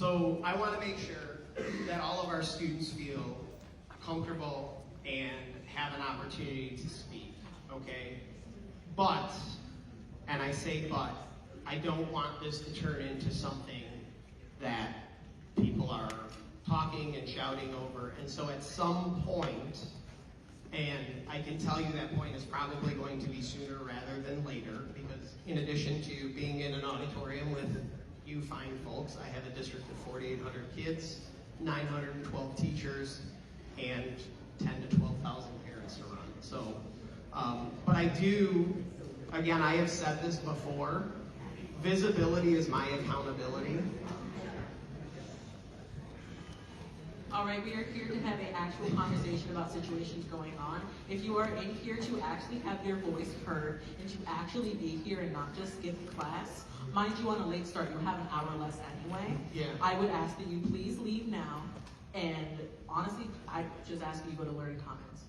So I want to make sure that all of our students feel comfortable and have an opportunity to speak, okay? But, and I say but, I don't want this to turn into something that people are talking and shouting over. And so at some point, and I can tell you that point is probably going to be sooner rather than later, because in addition to being in an auditorium with you fine folks, I have a district of 4,800 kids, 912 teachers, and 10 to 12,000 parents to run. So, but I do, again, I have said this before, visibility is my accountability. All right, we are here to have an actual conversation about situations going on. If you are in here to actually have your voice heard and to actually be here and not just skip class, mind you, on a late start, you'll have an hour less anyway. Yeah. I would ask that you please leave now, and honestly, I just ask you to go to Learning Commons.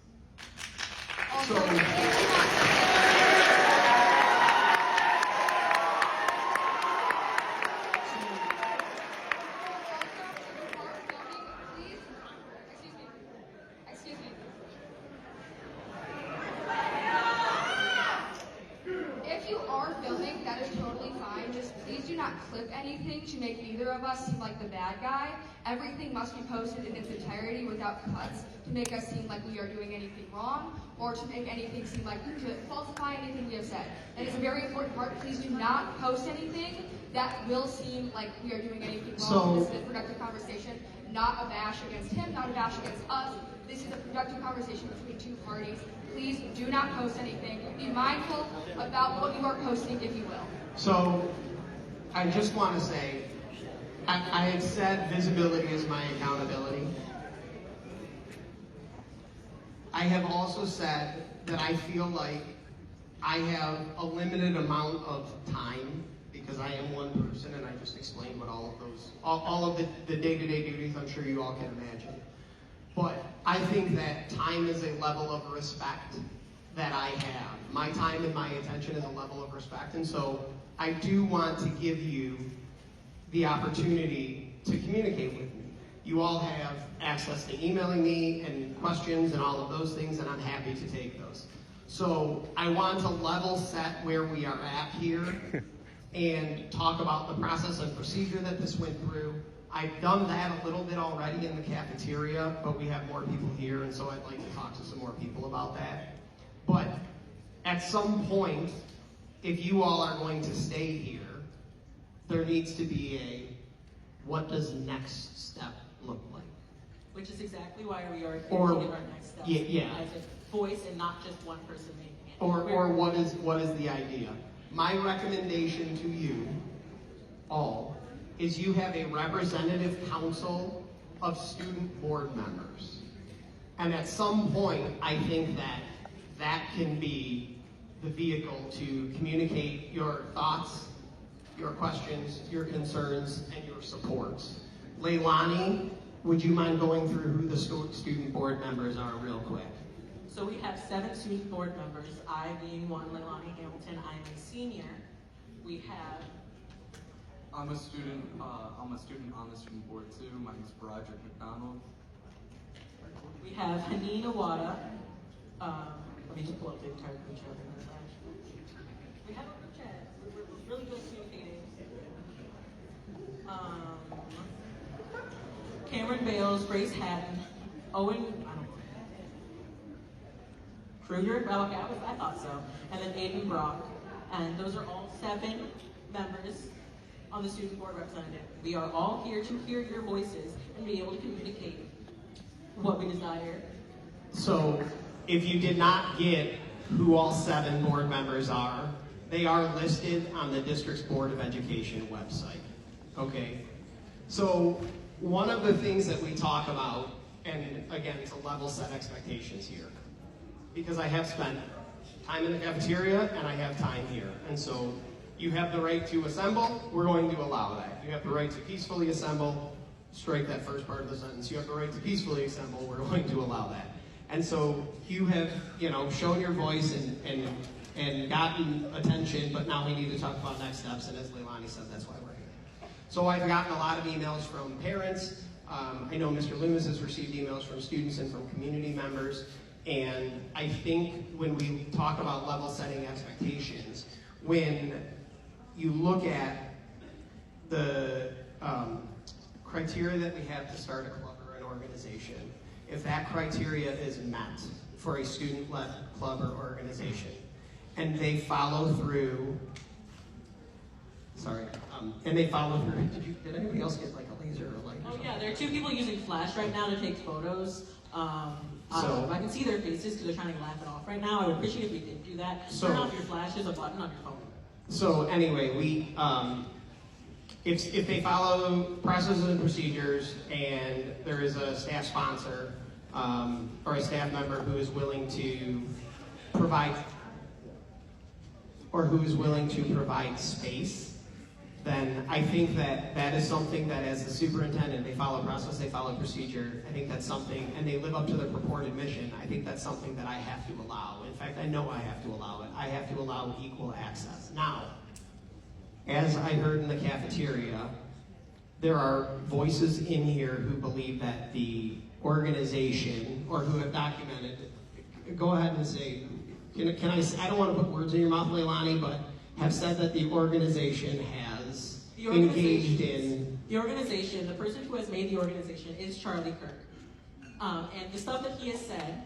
Excuse me. If you are filming, that is totally fine. Just please do not clip anything to make either of us seem like the bad guy. Everything must be posted in its entirety without cuts to make us seem like we are doing anything wrong or to make anything seem like to falsify anything we have said. That is a very important part. Please do not post anything that will seem like we are doing anything wrong. This is a productive conversation, not a bash against him, not a bash against us. This is a productive conversation between two parties. Please do not post anything. Be mindful about what you are posting, if you will. So I just want to say, I had said visibility is my accountability. I have also said that I feel like I have a limited amount of time because I am one person, and I just explained what all of the day-to-day duties I'm sure you all can imagine. But I think that time is a level of respect that I have. My time and my attention is a level of respect, and so I do want to give you the opportunity to communicate with me. You all have access to emailing me and questions and all of those things, and I'm happy to take those. So I want to level set where we are at here and talk about the process and procedure that this went through. I've done that a little bit already in the cafeteria, but we have more people here, and so I'd like to talk to some more people about that. But at some point, if you all are going to stay here, there needs to be a what does next step look like? Which is exactly why we are here Or- to give our next steps yeah. as a voice and not just one person making it. Or what is the idea? My recommendation to you all is you have a representative council of student board members. And at some point, I think that can be the vehicle to communicate your thoughts, your questions, your concerns, and your supports. Leilani, would you mind going through who the student board members are real quick? So we have 7 student board members, I being one, Leilani Hamilton. I am a senior. We have I'm a student on the student board too. My name is Broderick McDonald. We have Haneen Awada. Let me just pull up the entire group chat. We have a group chat. We're really good at communicating. Cameron Bales, Grace Hatton, Owen, I don't know. Kruger? Oh, okay, I thought so. And then Aiden Brock. And those are all 7 members on the student board representative. We are all here to hear your voices and be able to communicate what we desire. So, if you did not get who all 7 board members are, they are listed on the district's Board of Education website. Okay? So, one of the things that we talk about, and again, to level set expectations here, because I have spent time in the cafeteria and I have time here. And so, you have the right to assemble, we're going to allow that. You have the right to peacefully assemble, strike that first part of the sentence. You have the right to peacefully assemble, we're going to allow that. And so you have, shown your voice and gotten attention, but now we need to talk about next steps, and as Leilani said, that's why we're here. So I've gotten a lot of emails from parents. I know Mr. Loomis has received emails from students and from community members. And I think when we talk about level setting expectations, when you look at the criteria that we have to start a club or an organization, if that criteria is met for a student-led club or organization, and they follow through, did anybody else get like a laser or a light? Oh yeah, there are 2 people using flash right now to take photos. I can see their faces because they're trying to laugh it off right now. I would appreciate if we did do that. Turn off your flash. There's a button on your phone. So anyway, we if they follow processes and procedures, and there is a staff sponsor or a staff member who is willing to provide space, then I think that is something that, as the superintendent, they follow process, they follow procedure. I think that's something, and they live up to their purported mission. I think that's something that I have to allow. In fact, I know I have to allow it. I have to allow equal access. Now, as I heard in the cafeteria, there are voices in here who believe that the organization, or who have documented, go ahead and say, can I don't want to put words in your mouth, Leilani, but have said that the organization has engaged in... The organization, the person who has made the organization is Charlie Kirk. And the stuff that he has said,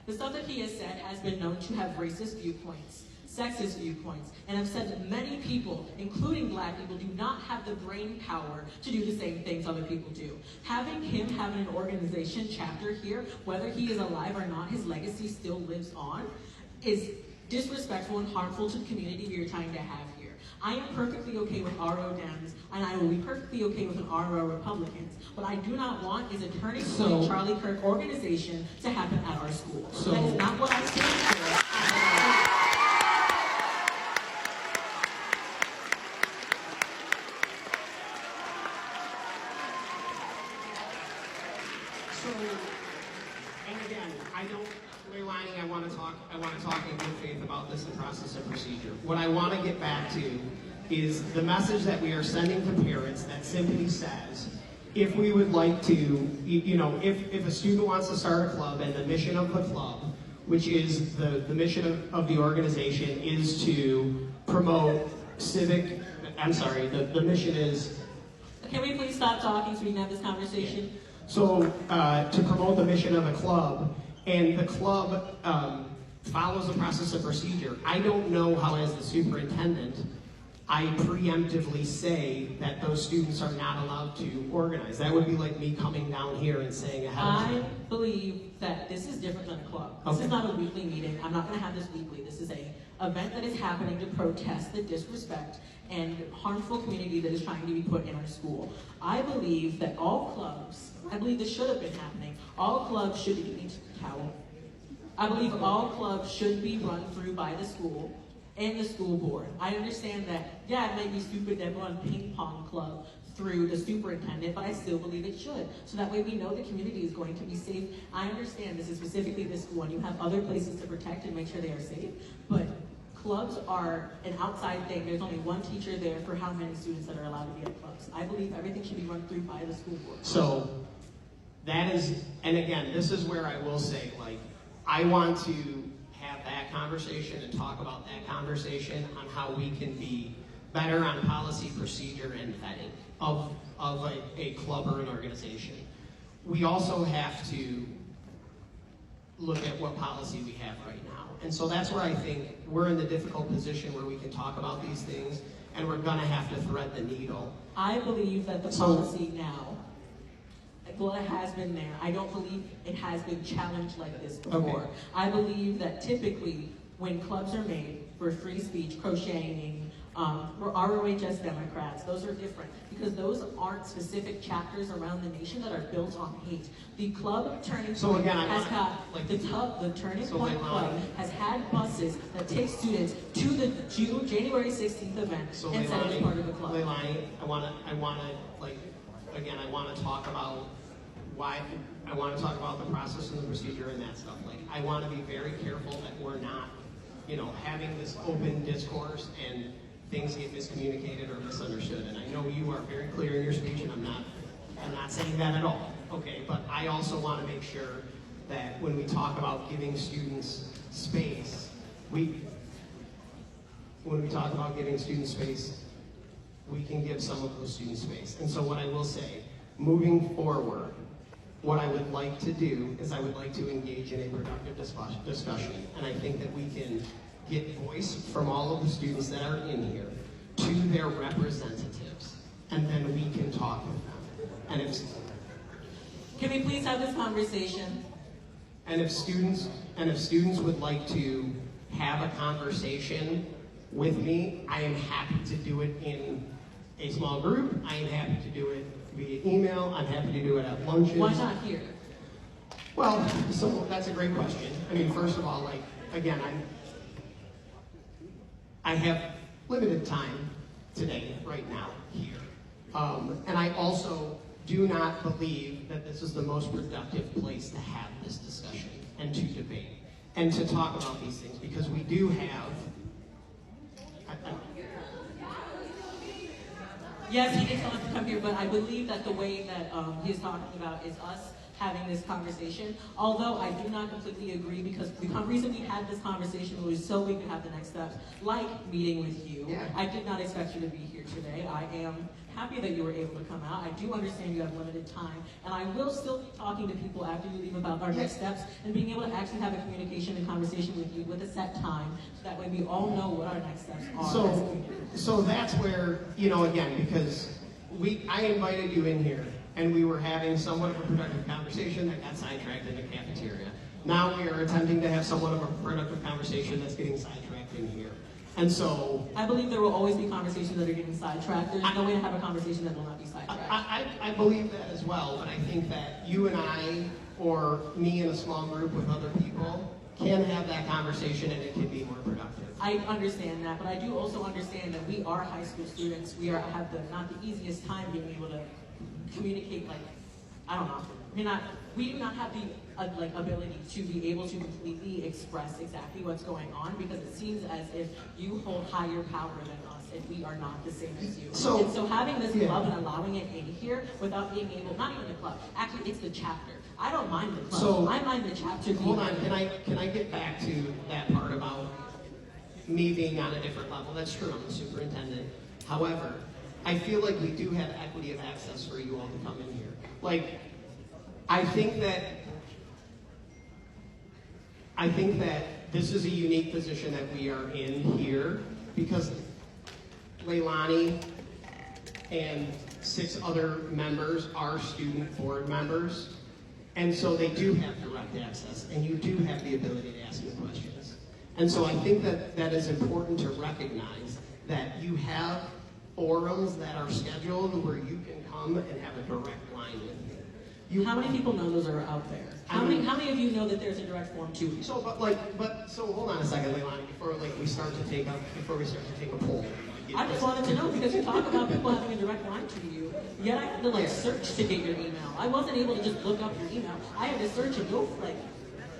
the stuff that he has said has been known to have racist viewpoints, sexist viewpoints, and have said that many people, including Black people, do not have the brain power to do the same things other people do. Having him have an organization chapter here, whether he is alive or not, his legacy still lives on, is disrespectful and harmful to the community we are trying to have here. I am perfectly okay with RO Dems, and I will be perfectly okay with an RO Republicans. What I do not want is a turning point Charlie Kirk organization to happen at our school. That is not what I stand for. And again, Leilani, I want to talk in good faith about this in process and procedure. What I want to get back to is the message that we are sending to parents that simply says, if we would like to, if a student wants to start a club, and the mission of the club, which is the mission of the organization, is to promote the mission is... Can we please stop talking so we can have this conversation? So, to promote the mission of a club, and the club follows the process and procedure. I don't know how, as the superintendent, I preemptively say that those students are not allowed to organize. That would be like me coming down here and saying ahead of time. I believe that this is different than a club. This is not a weekly meeting. I'm not going to have this weekly. This is an event that is happening to protest the disrespect and harmful community that is trying to be put in our school. I believe that all clubs, I believe this should have been happening, all clubs should be, I believe all clubs should be run through by the school and the school board. I understand that, yeah, it might be stupid to run ping pong club through the superintendent, but I still believe it should. So that way we know the community is going to be safe. I understand this is specifically this school, and you have other places to protect and make sure they are safe, but clubs are an outside thing. There's only one teacher there for how many students that are allowed to be at clubs. I believe everything should be run through by the school board. So that is, and again, this is where I will say, I want to have that conversation and talk about that conversation on how we can be better on policy, procedure, and vetting of a club or an organization. We also have to look at what policy we have right now. And so that's where I think we're in the difficult position where we can talk about these things, and we're gonna have to thread the needle. I believe that the policy now, well, it has been there. I don't believe it has been challenged like this before. Okay. I believe that typically when clubs are made for free speech, crocheting, or ROHS Democrats, those are different because those aren't specific chapters around the nation that are built on hate. The club Turning Point the Turning Point Club has had buses that take students to the January 16th event and said it's part of the club. Leilani, I want to talk about why. I want to talk about the process and the procedure and that stuff. I want to be very careful that we're not, having this open discourse and things get miscommunicated or misunderstood. And I know you are very clear in your speech, and I'm not saying that at all. Okay, but I also want to make sure that when we talk about giving students space, we can give some of those students space. And so what I will say, moving forward, what I would like to do is I would like to engage in a productive discussion. And I think that we can get voice from all of the students that are in here to their representatives. And then we can talk with them. And if Can we please have this conversation? And if students would like to have a conversation with me, I am happy to do it in a small group. I am happy to do it via email. I'm happy to do it at lunches. Why not here? Well, so that's a great question. I mean, first of all, like, again, I have limited time today, right now, here. And I also do not believe that this is the most productive place to have this discussion and to debate and to talk about these things, because we do have. Yes, he did tell us to come here, but I believe that the way that he's talking about is us having this conversation. Although I do not completely agree, because the reason we had this conversation was so we could have the next steps, like meeting with you. Yeah. I did not expect you to be here today. I am happy that you were able to come out. I do understand you have limited time, and I will still be talking to people after you leave about our next steps and being able to actually have a communication and conversation with you with a set time, so that way we all know what our next steps are. So that's where, again, because I invited you in here, and we were having somewhat of a productive conversation that got sidetracked in the cafeteria. Now we are attempting to have somewhat of a productive conversation that's getting sidetracked in here. And so I believe there will always be conversations that are getting sidetracked. There's no way to have a conversation that will not be sidetracked. I believe that as well, but I think that you and I, or me in a small group with other people, can have that conversation, and it can be more productive. I understand that, but I do also understand that we are high school students. We have not the easiest time being able to communicate, we do not have the ability to be able to completely express exactly what's going on, because it seems as if you hold higher power than us if we are not the same as you. So having this club and allowing it in here without being able, not even the club, actually it's the chapter. I don't mind the club, I mind the chapter. Hold on, can I get back to that part about me being on a different level? That's true, I'm the superintendent. However, I feel like we do have equity of access for you all to come in here. I think that this is a unique position that we are in here, because Leilani and 6 other members are student board members, and so they do have direct access, and you do have the ability to ask them questions. And so I think that is important to recognize that you have forums that are scheduled where you can come and have a direct line with me. How many people know those are out there? How many of you know that there's a direct forum too? So hold on a second, Leilani, before we start to take a poll. I just wanted to know, because you talk about people having a direct line to you, yet I had to search to get your email. I wasn't able to just look up your email. I had to search and go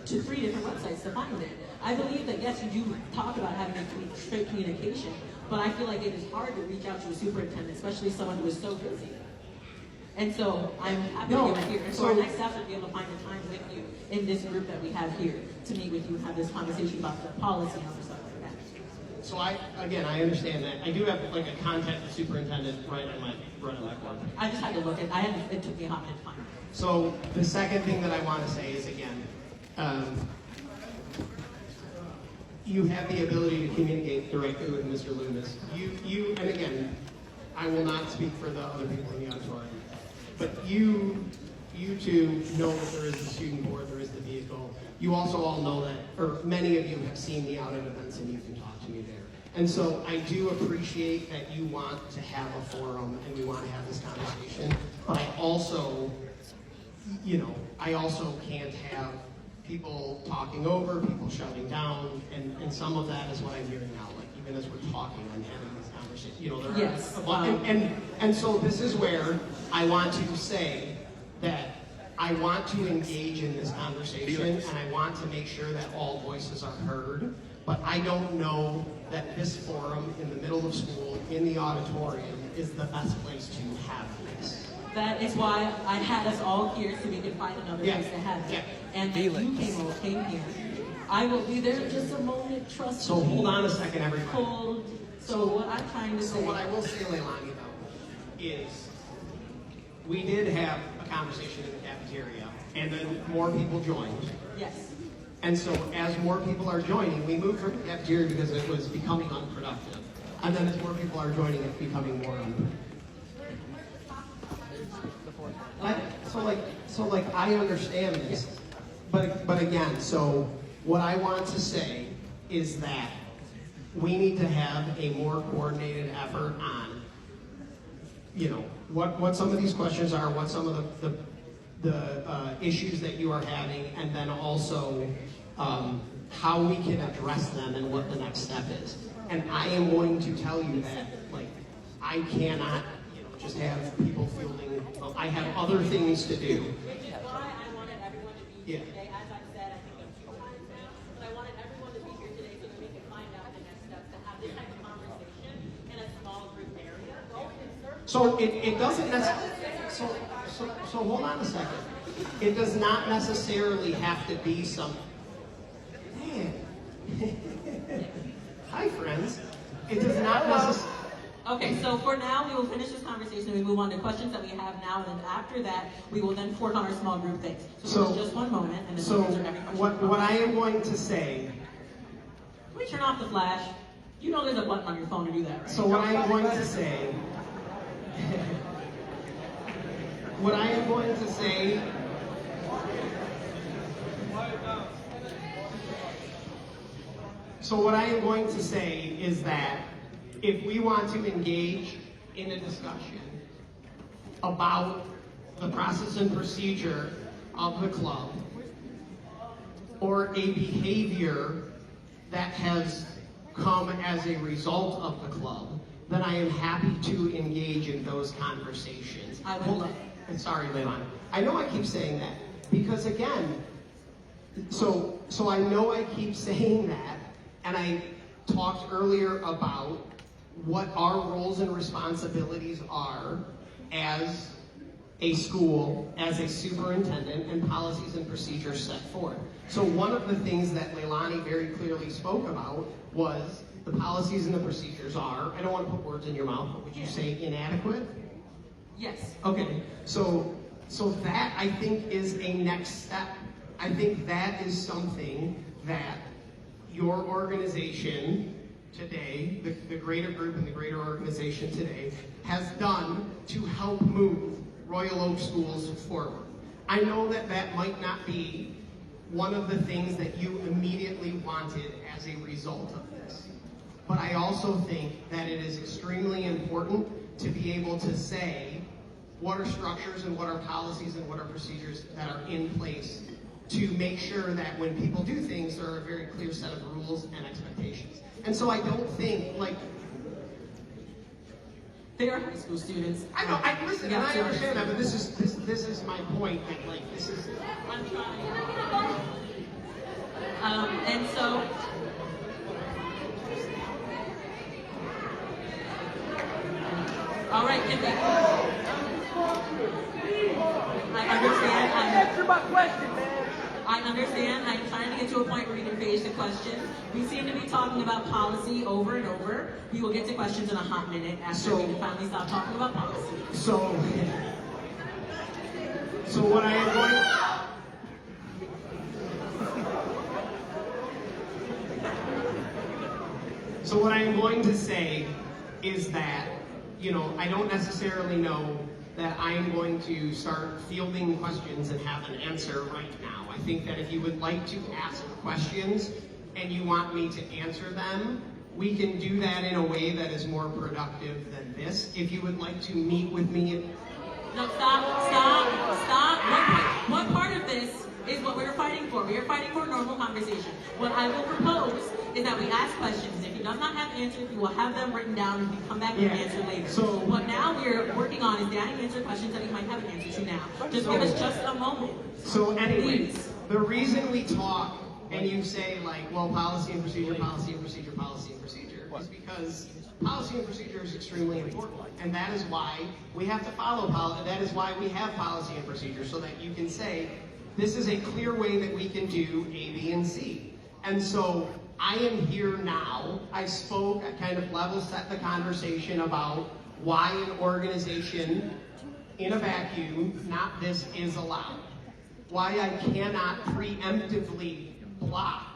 to 3 different websites to find it. I believe that yes, you do talk about having a straight communication, but I feel like it is hard to reach out to a superintendent, especially someone who is so busy. And so I'm happy that you're here. And so our next step is to be able to find a time with you in this group that we have here to meet with you and have this conversation about the policy and other stuff like that. So I understand that. I do have a contact the superintendent right on my board. I just had to look at it took me a hot minute to find it. So the second thing that I want to say is, again, you have the ability to communicate directly with Mr. Loomis. And again, I will not speak for the other people in the auditorium, but you two know that there is the student board, there is the vehicle. You also all know that, or many of you have seen the audit events, and you can talk to me there. And so I do appreciate that you want to have a forum and we want to have this conversation, but I also can't have people talking over, people shouting down, and some of that is what I'm hearing now. Even as we're talking, I'm having this conversation. Yes. And so this is where I want to say that I want to engage in this conversation, and I want to make sure that all voices are heard. But I don't know that this forum in the middle of school, in the auditorium, is the best place to have this. That is why I had us all here so we could find another Yeah. place to have it. Yeah. And that you came here. I will be there in just a moment, trust So me. hold on a second, everybody. Hold. So what I'm trying to So say. what I will say, Leilani, though, is we did have a conversation in the cafeteria, and then more people joined. Yes. And so as more people are joining, we moved from the cafeteria because it was becoming unproductive. And then as more people are joining, it's becoming more unproductive. So I understand this, but again, so what I want to say is that we need to have a more coordinated effort on, what some of these questions are, what some of the issues that you are having, and then also how we can address them and what the next step is. And I am going to tell you that, I cannot, just have people fielding. I have other things to do. Which is why I wanted everyone to be here today. As I've said, I think a few times now, but I wanted everyone to be here today so that we can find out the next steps to have this type of conversation in a small group area. So it doesn't necessarily. So hold on a second. It does not necessarily have to be some. Man. Hi, friends. It does not necessarily. Okay, so for now, we will finish this conversation and we move on to questions that we have now, and then after that, we will then work on our small group things. So just one moment, and then we'll answer every question. What I am going to say. Can we turn off the flash? You know there's a button on your phone to do that, right? So what I am going to say. What I am going to say. So what I am going to say is that if we want to engage in a discussion about the process and procedure of the club, or a behavior that has come as a result of the club, then I am happy to engage in those conversations. I would love. Sorry, Leilani. I know I keep saying that because again, so I know I keep saying that, and I talked earlier about what our roles and responsibilities are as a school, as a superintendent, and policies and procedures set forth. So one of the things that Leilani very clearly spoke about was the policies and the procedures are, I don't want to put words in your mouth, but would you say inadequate? Yes. Okay, so that I think is a next step. I think that is something that your organization today, the greater group and the greater organization today, has done to help move Royal Oak schools forward. I know that that might not be one of the things that you immediately wanted as a result of this. But I also think that it is extremely important to be able to say what are structures and what are policies and what are procedures that are in place to make sure that when people do things, there are a very clear set of rules and expectations. And so I don't think, they are high school students. I know, listen, and I understand that, but this is my point, that this is... I'm trying. And so... All right, Kimmy. I understand. Answer my question, man. I understand. I'm trying to get to a point where we can finish the question. We seem to be talking about policy over and over. We will get to questions in a hot minute after we can finally stop talking about policy. So what I am going... So what I am going to say is that, I don't necessarily know that I am going to start fielding questions and have an answer right now. I think that if you would like to ask questions and you want me to answer them, we can do that in a way that is more productive than this. If you would like to meet with me... No, stop. One part of this is what we're fighting for. We are fighting for a normal conversation. What I will propose is that we ask questions. If he does not have answers, we will have them written down and we come back and answer later. So what now we're working on is Danny answer questions that he might have an answer to now. Just give us just a moment. So anyways, Please. The reason we talk and you say well, policy and procedure, policy and procedure, policy and procedure, is because policy and procedure is extremely important. And that is why we have to follow policy. That is why we have policy and procedure, so that you can say, this is a clear way that we can do A, B, and C. And so I am here now. I spoke, I kind of level set the conversation about why an organization in a vacuum, not this, is allowed. Why I cannot preemptively block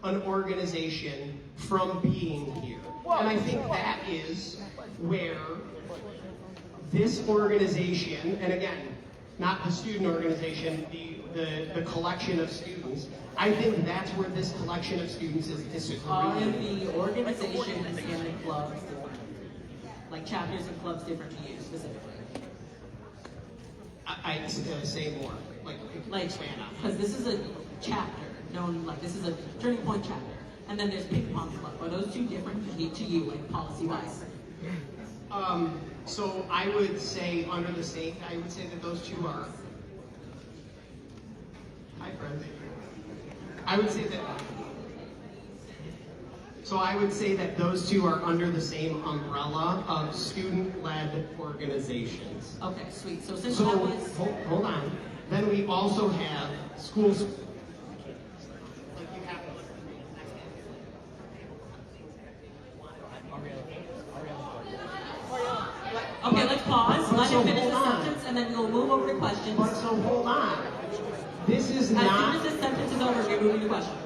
an organization from being here. And I think that is where this organization, and again, not the student organization, the collection of students, I think that's where this collection of students is Are disagreeing. the organizations and the clubs different? Like chapters and clubs different to you specifically? I'd say more, like expand on. Because this is a chapter known, like this is a Turning Point chapter. And then there's Ping Pong Club. Are those two different to you, like policy-wise? So I would say under the same, I would say that those two are, hi friend. I would say that, so I would say that those two are under the same umbrella of student-led organizations. Okay, sweet. So since So, that was... hold on. Then we also have schools. Like you have. Okay, let's pause. But Let so him finish the hold on. sentence, and then we'll move over to questions. But so hold on. This is As soon not. as this sentence is over, we're moving to questions.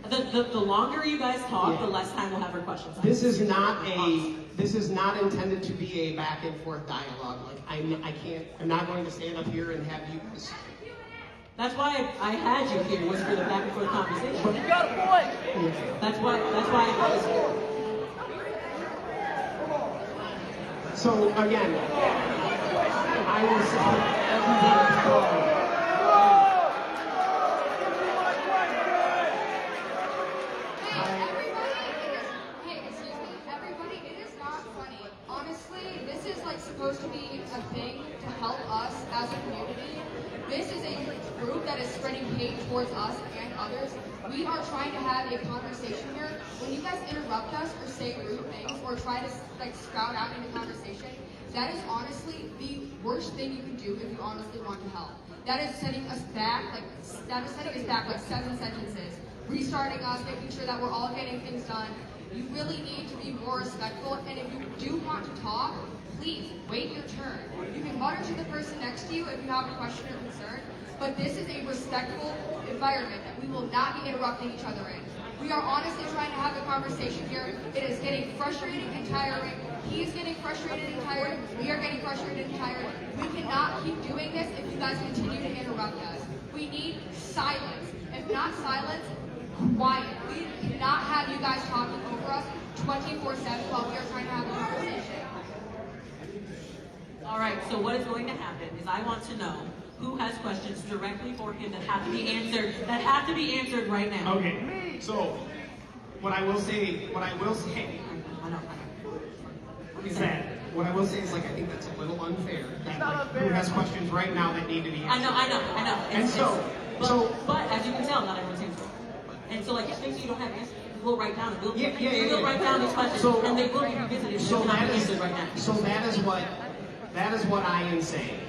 The longer you guys talk, Yeah. the less time we'll have for questions. This is not a. This is not intended to be a back and forth dialogue. Like I can't. I'm not going to stand up here and have you. That's why I had you here, was for the back and forth conversation. You got a point. That's why I had us here. So again, I will say everybody. Hey, excuse me, everybody, it is not funny. Honestly, this is like supposed to be a thing to help us as a community. This is a group that is spreading hate towards us and others. We are trying to have a conversation here. When you guys interrupt us or say rude things or try to like sprout out into conversation, that is honestly the worst thing you can do if you honestly want to help. That is setting us back, like 7 sentences, restarting us, making sure that we're all getting things done. You really need to be more respectful, and if you do want to talk, please wait your turn. You can mutter to the person next to you if you have a question or concern, but this is a respectful environment that we will not be interrupting each other in. We are honestly trying to have a conversation here. It is getting frustrating and tiring. He is getting frustrated and tired. We are getting frustrated and tired. We cannot keep doing this if you guys continue to interrupt us. We need silence. If not silence, quiet. We cannot have you guys talking over us 24/7 while we are trying to have a conversation. All right, so what is going to happen is I want to know who has questions directly for him that have to be answered right now. Okay. So what I will say. I know. Is that what I will say is like I think that's a little unfair. That like, who has questions right now that need to be answered? I know. But as you can tell, not everyone's answering. And so like things you don't have answers, we'll write down and we'll write down these questions and they will be revisited. So that is right now. So that is what I am saying.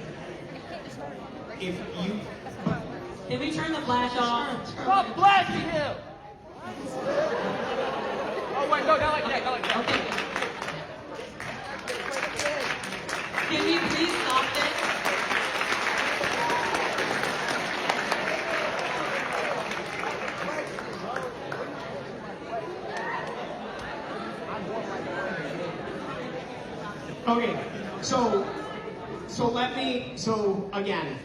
If you Can we turn the flash off? Stop blasting him. Oh wait, no, not like that, not like that. Okay. Can we please stop this? Okay, so again,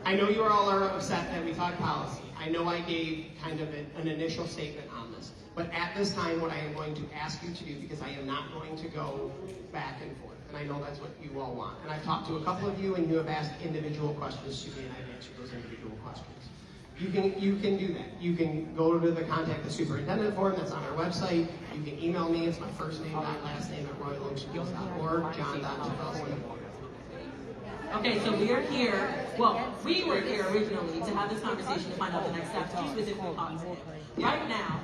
I know you all are upset that we talked policy. I know I gave kind of an initial statement on this, but at this time what I am going to ask you to do, because I am not going to go back and forth, and I know that's what you all want, and I've talked to a couple of you and you have asked individual questions to me and I've answered those individual questions. You can do that. You can go to the contact the superintendent form that's on our website. You can email me. It's my first name, last name at royaloakschools.org, john.tafelski. Okay, so we are here, well, we were here originally to have this conversation to find out the next steps, to be specifically positive. Right now,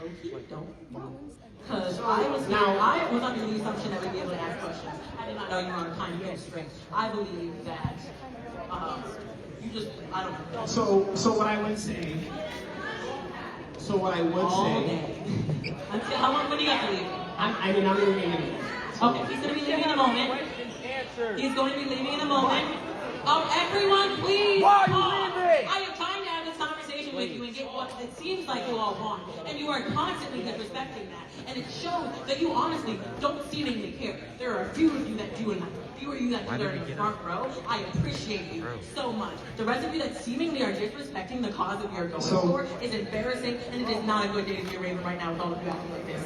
low-key don't know. Because I was under the assumption that we'd be able to ask questions. I did not know you were on a time constraint. I believe that you just, I don't know. So what I would say, All day. Until, how long, when do you have to leave? I'm leaving it. Okay, he's going to be leaving in a moment. He's going to be leaving in a moment. Oh, everyone, please. Why are you pause. leaving? I am trying to have this conversation with you and get what it seems like you all want. And you are constantly disrespecting that. And it shows that you honestly don't seemingly care. There are a few of you that do, and a few of you that do there in the front row. I appreciate you so much. The rest of you that seemingly are disrespecting the cause that we are going for is embarrassing, and it is not a good day to be a Raven right now with all of you acting like this.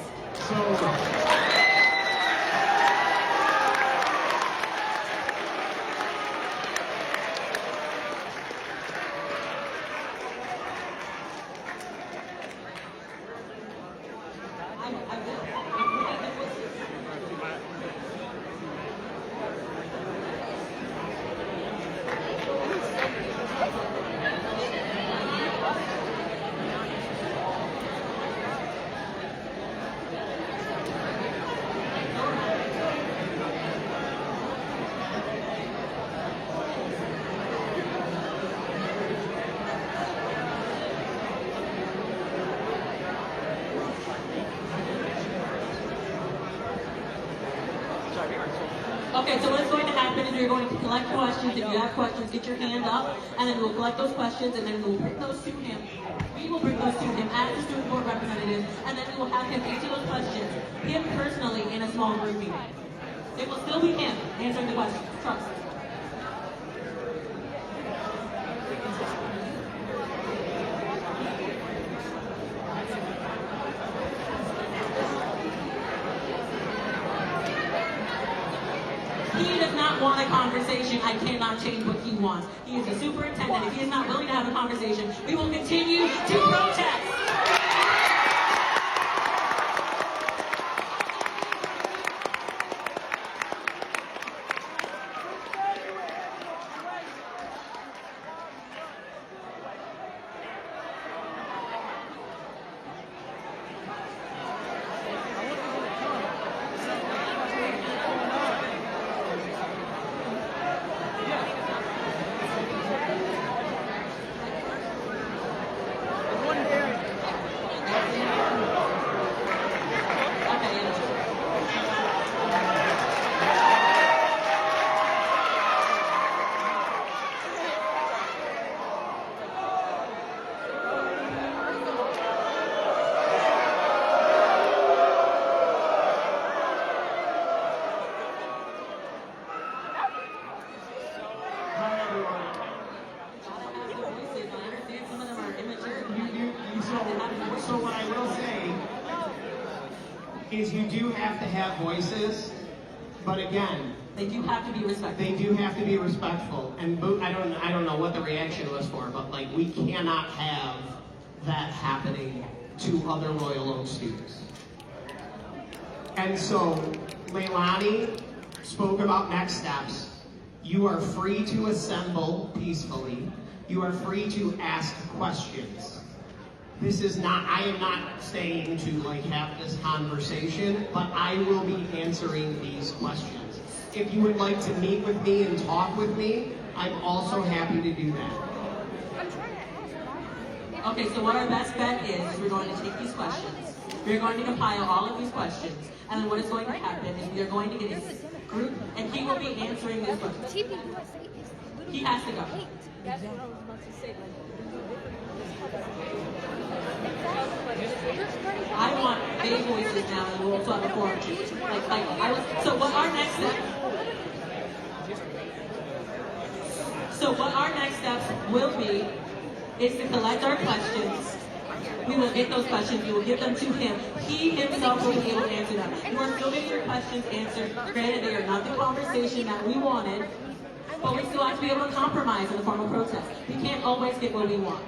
Okay, so what's going to happen is you're going to collect questions. If you have questions, get your hand up, and then we'll collect those questions, and then we'll bring those to him. We will bring those to him as the student board representative, and then we will have him answer those questions, him personally, in a small group meeting. It will still be him answering the questions, trust. He does not want a conversation. I cannot change what he wants. He is the superintendent. If he is not willing to have a conversation, we will continue to protest. So what I will say is you do have to have voices, but again, They do have to be respectful. they do have to be respectful. And I don't know what the reaction was for, but like we cannot have that happening to other Royal Oak students. And so Leilani spoke about next steps. You are free to assemble peacefully. You are free to ask questions. This is not, I am not staying to like have this conversation, but I will be answering these questions. If you would like to meet with me and talk with me, I'm also happy to do that. Okay, so what our best bet is we're going to take these questions. We're going to compile all of these questions, and then what is going to happen is we are going to get a group, and he will be answering these questions. He has to go. That's what I was about to say. I want big voices now, and we'll talk before too. So what our next step? So what our next steps will be is to collect our questions. We will get those questions. We will give them to him. He himself will be able to answer them. You are still getting your questions answered. Granted, they are not the conversation that we wanted, but we still have to be able to compromise in the form of protest. We can't always get what we want.